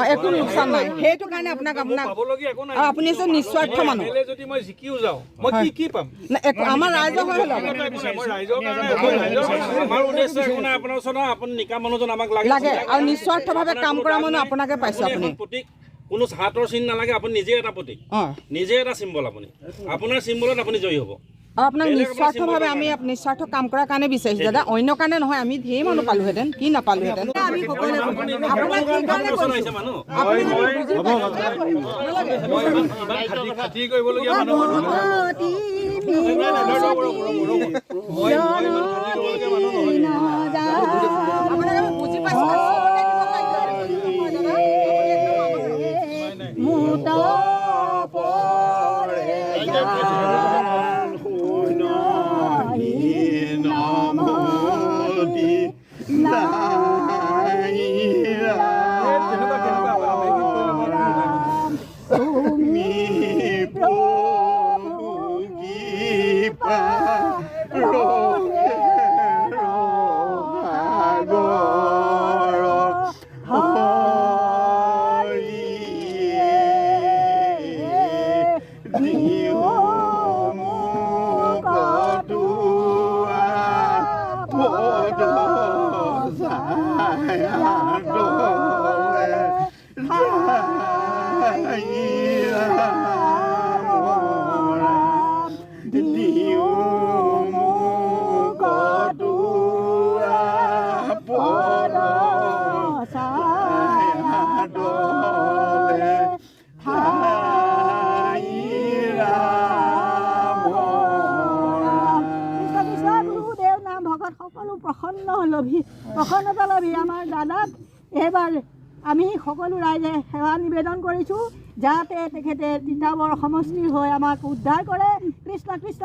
একো লোকচান নাই সেইটো কাৰণে আপোনাক আপুনি যে নিস্বাৰ্থ মানুহ আমাৰ ৰাইজৰ হৈ লাগে আৰু নিস্বাৰ্থভাৱে কাম কৰা মানুহ আপোনাকে পাইছোঁ আপুনি কোনো হাতৰ চিন নালাগে আপুনি নিজে এটা প্ৰতীক নিজে এটা চিম্বল আপুনি আপোনাৰ চিম্বলত আপুনি জয়ী হ'ব আৰু আপোনাক নিস্বাৰ্থভাৱে আমি নিস্বাৰ্থ কাম কৰাৰ কাৰণে বিচাৰিছোঁ দাদা অন্য কাৰণে নহয় আমি ধেৰ মানুহ পালোহেঁতেন কি নাপালোহেঁতেন আমি বুজি পাইছোঁ প্ৰসন্নতা লভি আমাৰ দাদাক এইবাৰ আমি সকলো ৰাইজে সেৱা নিবেদন কৰিছোঁ যাতে তেখেতে তিতাবৰ সমষ্টিৰ হৈ আমাক উদ্ধাৰ কৰে কৃষ্ণ কৃষ্ণ